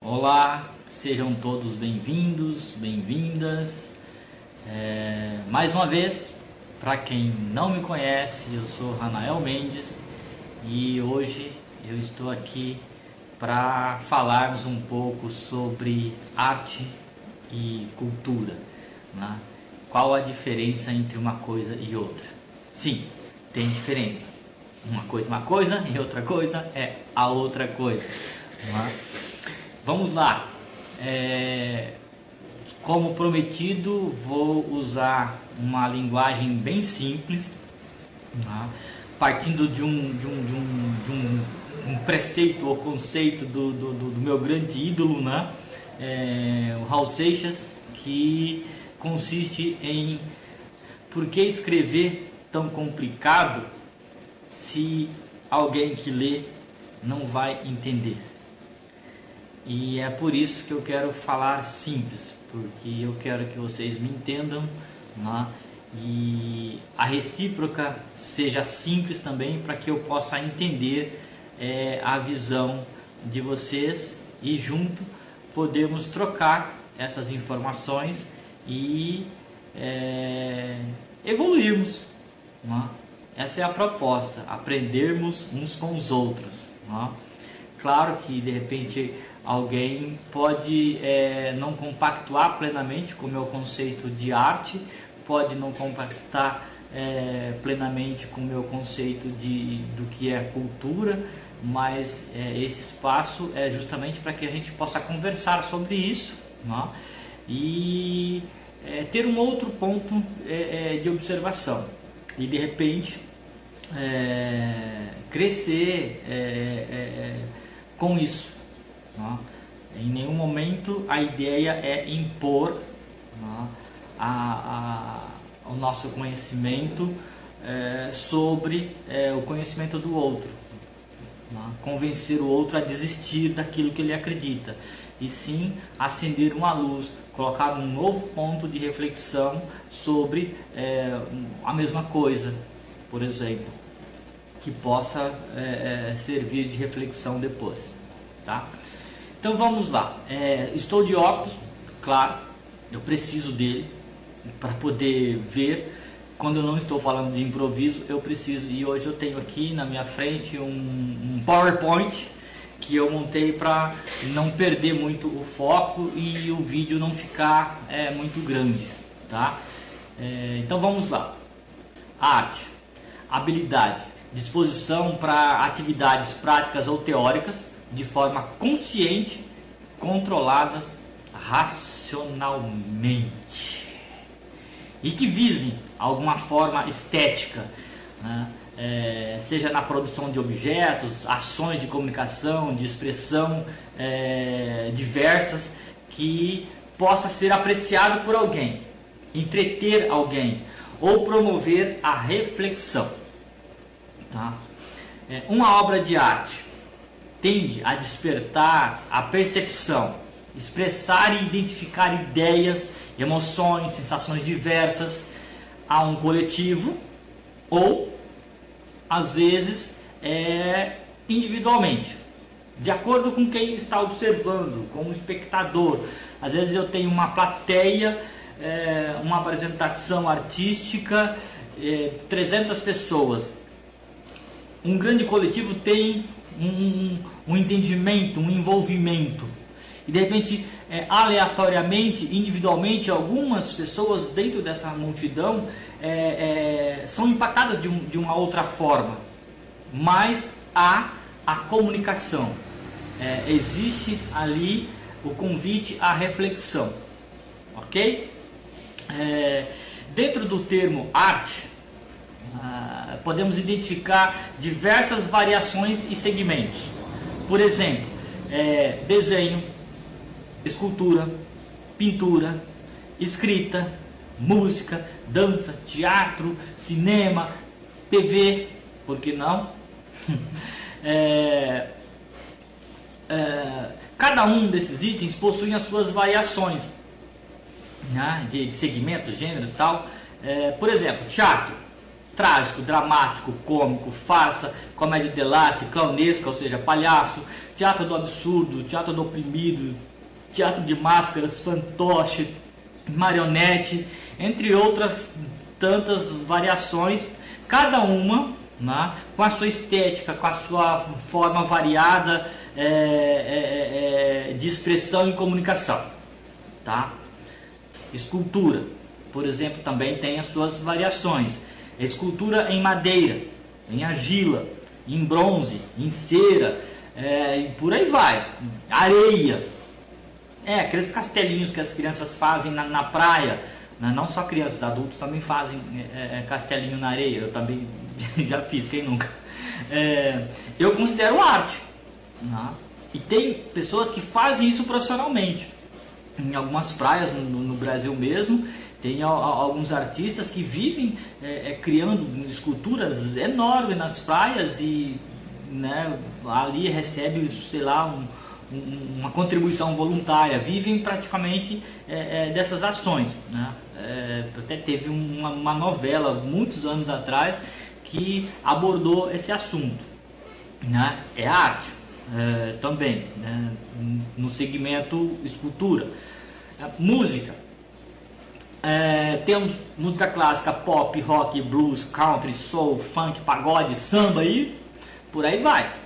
Olá, sejam todos bem-vindos, bem-vindas. Mais uma vez, para quem não me conhece, eu sou Ranael Mendes e hoje eu estou aqui para falarmos um pouco sobre arte e cultura, né? Qual a diferença entre uma coisa e outra? Sim, tem diferença. Uma coisa e outra coisa é a outra coisa, né? Vamos lá, como prometido, vou usar uma linguagem bem simples, né? Partindo de um preceito ou conceito do meu grande ídolo, né? O Raul Seixas, que consiste em por que escrever tão complicado se alguém que lê não vai entender. E é por isso que eu quero falar simples, porque eu quero que vocês me entendam, né? E a recíproca seja simples também, para que eu possa entender a visão de vocês e junto podemos trocar essas informações e evoluirmos, né? Essa é a proposta, aprendermos uns com os outros, né? Claro que de repente alguém pode não compactuar plenamente com o meu conceito de arte, pode não compactar plenamente com o meu conceito do que é cultura, mas esse espaço é justamente para que a gente possa conversar sobre isso, né? E ter um outro ponto de observação e de repente crescer com isso, né? Em nenhum momento a ideia é impor, né, o nosso conhecimento sobre o conhecimento do outro, né? Convencer o outro a desistir daquilo que ele acredita, e sim acender uma luz, colocar um novo ponto de reflexão sobre a mesma coisa, por exemplo, que possa servir de reflexão depois, tá? Então vamos lá. Estou de óculos, claro, eu preciso dele para poder ver. Quando eu não estou falando de improviso, eu preciso, e hoje eu tenho aqui na minha frente um PowerPoint que eu montei para não perder muito o foco e o vídeo não ficar muito grande, tá? Então vamos lá. Arte, habilidade, disposição para atividades práticas ou teóricas de forma consciente, controladas racionalmente e que visem alguma forma estética, né? Seja na produção de objetos, ações de comunicação, de expressão diversas, que possa ser apreciado por alguém, entreter alguém ou promover a reflexão, tá? Uma obra de arte tende a despertar a percepção, expressar e identificar ideias, emoções, sensações diversas a um coletivo ou, às vezes, individualmente, de acordo com quem está observando, com o espectador. Às vezes eu tenho uma plateia, uma apresentação artística, 300 pessoas. Um grande coletivo tem um entendimento, um envolvimento, e de repente aleatoriamente, individualmente, algumas pessoas dentro dessa multidão são impactadas de uma outra forma, mas há a comunicação, existe ali o convite à reflexão, ok? Dentro do termo arte, podemos identificar diversas variações e segmentos. Por exemplo, desenho, escultura, pintura, escrita, música, dança, teatro, cinema, TV, por que não? Cada um desses itens possui as suas variações, né, de segmentos, gêneros e tal. Por exemplo, teatro. trágico, dramático, cômico, farsa, comédia dell'arte, clownesca, ou seja, palhaço, teatro do absurdo, teatro do oprimido, teatro de máscaras, fantoche, marionete, entre outras tantas variações, cada uma, né, com a sua estética, com a sua forma variada de expressão e comunicação, tá? Escultura, por exemplo, também tem as suas variações. Escultura em madeira, em argila, em bronze, em cera, e por aí vai. Areia, aqueles castelinhos que as crianças fazem na praia, né? Não só crianças, adultos também fazem castelinho na areia. Eu também já fiz, quem nunca? Eu considero arte, né? E tem pessoas que fazem isso profissionalmente. Em algumas praias no Brasil mesmo, tem alguns artistas que vivem criando esculturas enormes nas praias e, né, ali recebe, sei lá, uma contribuição voluntária, vivem praticamente dessas ações, né? Até teve uma novela muitos anos atrás que abordou esse assunto, né? É arte também, né? No segmento escultura. Música, temos música clássica, pop, rock, blues, country, soul, funk, pagode, samba e por aí vai.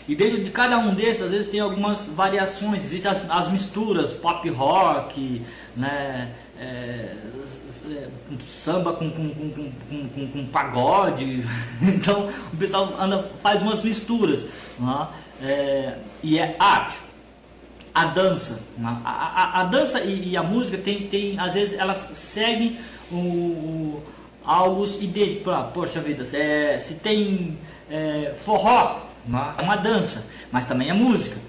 E dentro de cada um desses, às vezes tem algumas variações, existem as misturas, pop rock, né, samba com pagode. Então o pessoal faz umas misturas, né, e é arte. A dança, né, a dança e a música tem às vezes elas seguem algo idêntico. Poxa vida, se tem forró, é uma dança, mas também é música,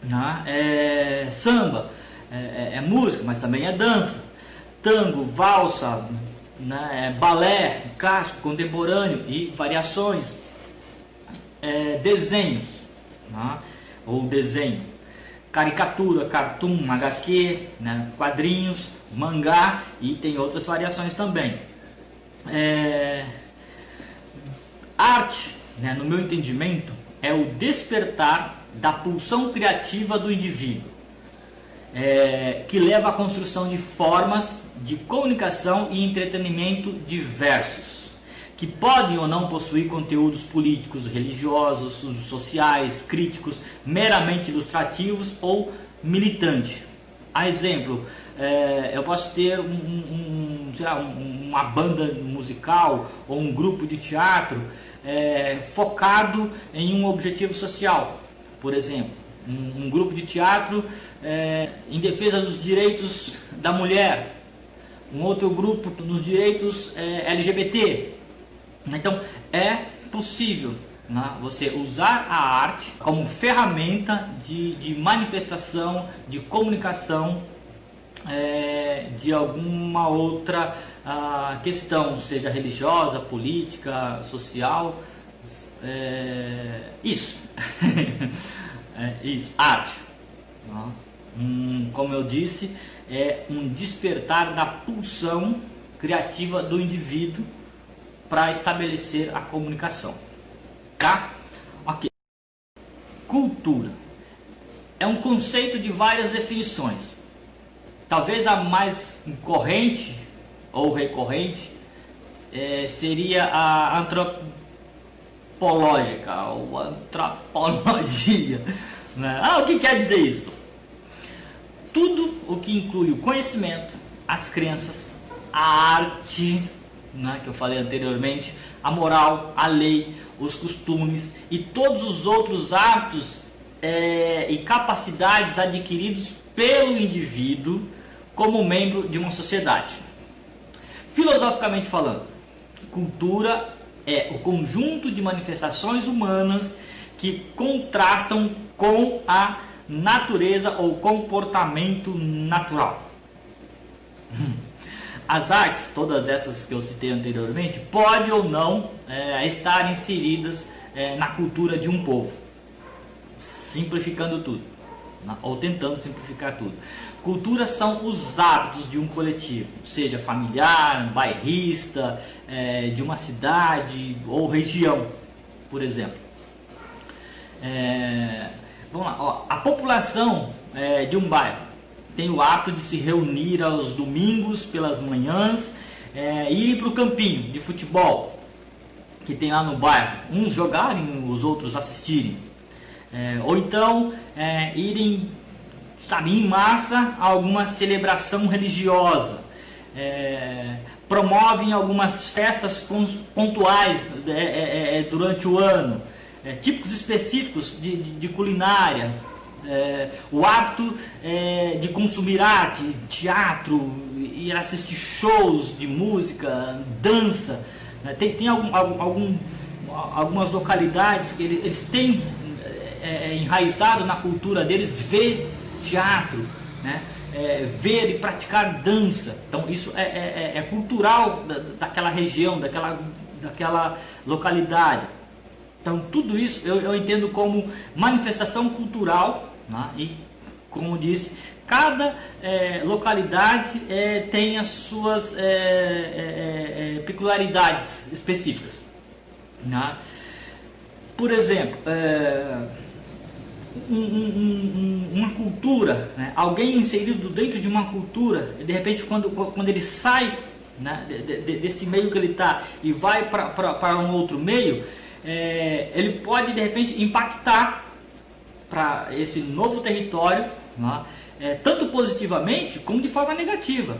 né? Samba é música, mas também é dança. Tango, valsa, né? Balé, clássico, contemporâneo e variações. Desenhos, né? Ou desenho, caricatura, cartoon, HQ, né? Quadrinhos, mangá e tem outras variações também. Arte, né, no meu entendimento, é o despertar da pulsão criativa do indivíduo, que leva à construção de formas de comunicação e entretenimento diversos, que podem ou não possuir conteúdos políticos, religiosos, sociais, críticos, meramente ilustrativos ou militantes. A exemplo, eu posso ter sei lá, uma banda musical ou um grupo de teatro focado em um objetivo social. Por exemplo, um grupo de teatro em defesa dos direitos da mulher, um outro grupo nos direitos LGBT. Então é possível, né, você usar a arte como ferramenta de manifestação, de comunicação de alguma outra questão, seja religiosa, política, social, isso. Isso, arte, como eu disse, é um despertar da pulsão criativa do indivíduo para estabelecer a comunicação, tá? Ok. Cultura é um conceito de várias definições. Talvez a mais corrente ou recorrente seria a antropológica ou antropologia, né? O que quer dizer isso? Tudo o que inclui o conhecimento, as crenças, a arte, né, que eu falei anteriormente, a moral, a lei, os costumes e todos os outros hábitos e capacidades adquiridos pelo indivíduo como membro de uma sociedade. Filosoficamente falando, cultura é o conjunto de manifestações humanas que contrastam com a natureza ou comportamento natural. As artes, todas essas que eu citei anteriormente, podem ou não estar inseridas na cultura de um povo, simplificando tudo. né? Ou tentando simplificar tudo. Cultura são os hábitos de um coletivo, seja familiar, bairrista, de uma cidade ou região, por exemplo. Vamos lá, ó, a população de um bairro tem o hábito de se reunir aos domingos pelas manhãs, irem para o campinho de futebol que tem lá no bairro, uns jogarem, os outros assistirem, ou então irem, sabe, em massa a alguma celebração religiosa, promovem algumas festas pontuais durante o ano, típicos específicos de culinária, o hábito de consumir arte, teatro, ir assistir shows de música, dança. Tem algumas localidades que eles têm enraizado na cultura deles ver teatro, né? Ver e praticar dança. Então isso é cultural daquela região, daquela localidade. Então tudo isso eu entendo como manifestação cultural, né? E como disse, cada localidade tem as suas peculiaridades específicas, né? Por exemplo, uma cultura, né? Alguém inserido dentro de uma cultura, de repente quando ele sai, né, desse meio que ele está e vai para um outro meio, ele pode de repente impactar para esse novo território, né? Tanto positivamente como de forma negativa,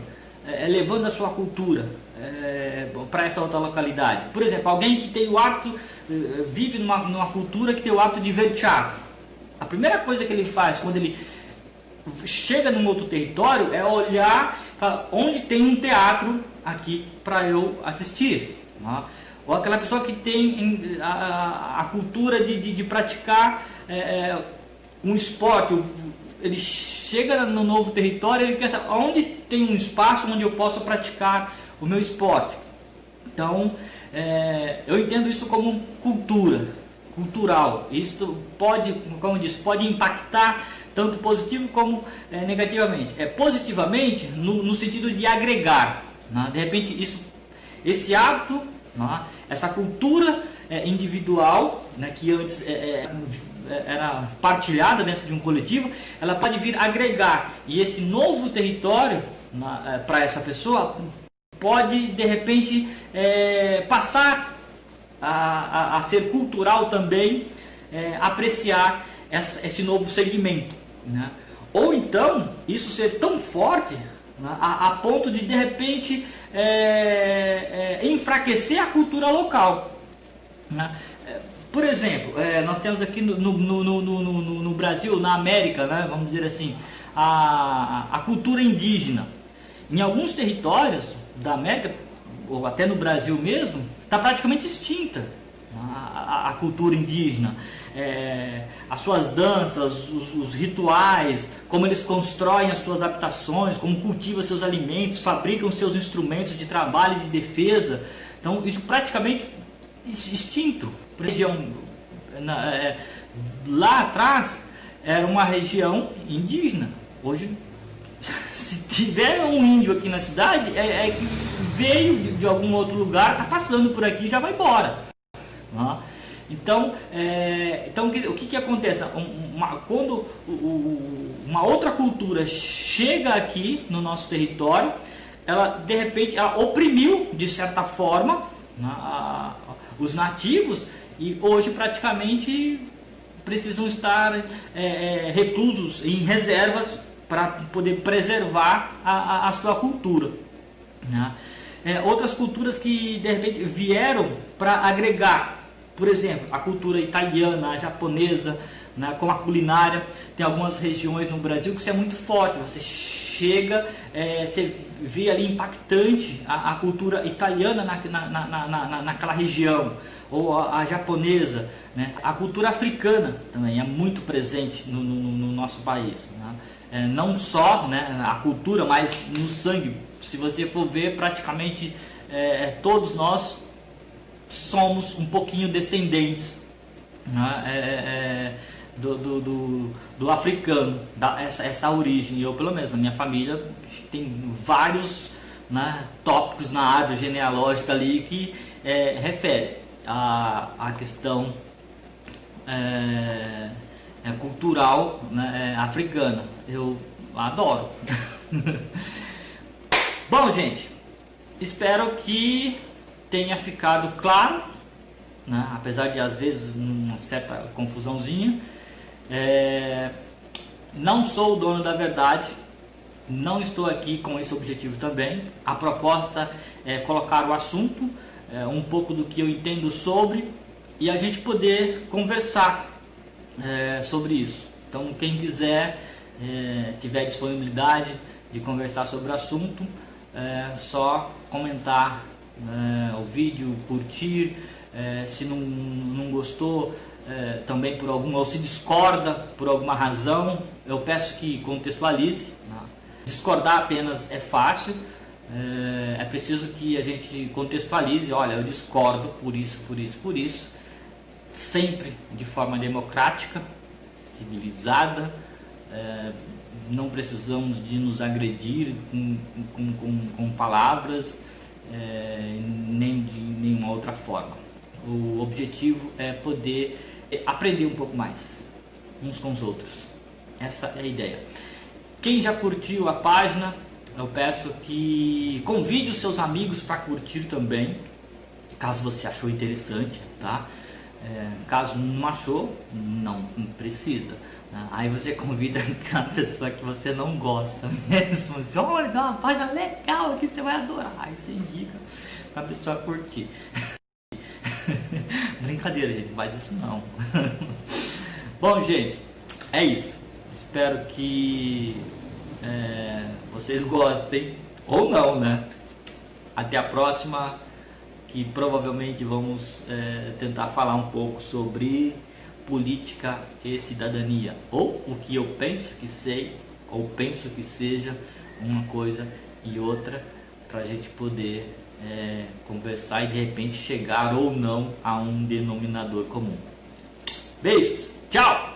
levando a sua cultura para essa outra localidade. Por exemplo, alguém que tem o hábito, vive numa cultura que tem o hábito de ver teatro. A primeira coisa que ele faz quando ele chega num outro território é olhar para onde tem um teatro aqui para eu assistir, né? Ou aquela pessoa que tem a cultura de praticar um esporte. Ele chega no novo território, ele quer saber onde tem um espaço onde eu posso praticar o meu esporte. Então, eu entendo isso como cultural. Isso pode, como eu disse, pode impactar tanto positivo como negativamente. Positivamente no sentido de agregar, né? De repente esse hábito, né? Essa cultura individual, né? Que antes era partilhada dentro de um coletivo, ela pode vir agregar, e esse novo território para essa pessoa pode de repente passar a ser cultural também, apreciar esse novo segmento, né? Ou então isso ser tão forte, né, a ponto de repente enfraquecer a cultura local, né? Por exemplo, nós temos aqui no Brasil, na América, né, vamos dizer assim, a cultura indígena. Em alguns territórios da América, ou até no Brasil mesmo, está praticamente extinta a cultura indígena. As suas danças, os rituais, como eles constroem as suas habitações, como cultivam seus alimentos, fabricam seus instrumentos de trabalho e de defesa. Então, isso praticamente extinto. Região lá atrás era uma região indígena. Hoje, se tiver um índio aqui na cidade, que veio de algum outro lugar, está passando por aqui e já vai embora, né? Então, o que acontece? Quando uma outra cultura chega aqui no nosso território, ela de repente oprimiu de certa forma, né, os nativos, e hoje praticamente precisam estar reclusos em reservas para poder preservar a sua cultura, né? Outras culturas que de repente vieram para agregar, por exemplo, a cultura italiana, a japonesa, né, com a culinária. Tem algumas regiões no Brasil que isso é muito forte. Você chega, você vê ali impactante a cultura italiana naquela região, ou a japonesa, né? A cultura africana também é muito presente no nosso país, né? Não só, né, a cultura, mas no sangue. Se você for ver, praticamente todos nós somos um pouquinho descendentes, né, do africano, essa origem. Eu, pelo menos, na minha família, tem vários, né, tópicos na árvore genealógica ali que refere à questão cultural, né, africana. Eu adoro. Bom, gente, espero que tenha ficado claro, né, apesar de às vezes uma certa confusãozinha. Não sou o dono da verdade, não estou aqui com esse objetivo também. A proposta é colocar o assunto, um pouco do que eu entendo sobre, e a gente poder conversar sobre isso. Então, quem quiser, tiver disponibilidade de conversar sobre o assunto, só comentar o vídeo, curtir. Se não gostou, também por alguma, ou se discorda por alguma razão, eu peço que contextualize. Discordar apenas é fácil, é preciso que a gente contextualize. Olha, eu discordo por isso, por isso, por isso, sempre de forma democrática, civilizada. Não precisamos de nos agredir com palavras, nem de nenhuma outra forma. O objetivo é poder aprender um pouco mais uns com os outros. Essa é a ideia. Quem já curtiu a página, eu peço que convide os seus amigos para curtir também, caso você achou interessante, tá? Caso não achou, não precisa. Aí você convida a pessoa que você não gosta mesmo. Assim, olha, dá uma página legal aqui, você vai adorar. Aí você indica para a pessoa curtir. Brincadeira, gente, não faz isso não. Bom, gente, é isso. Espero que vocês gostem, ou não, né? Até a próxima, que provavelmente vamos tentar falar um pouco sobre política e cidadania, ou o que eu penso que sei, ou penso que seja uma coisa e outra, para a gente poder conversar e de repente chegar ou não a um denominador comum. Beijos, tchau!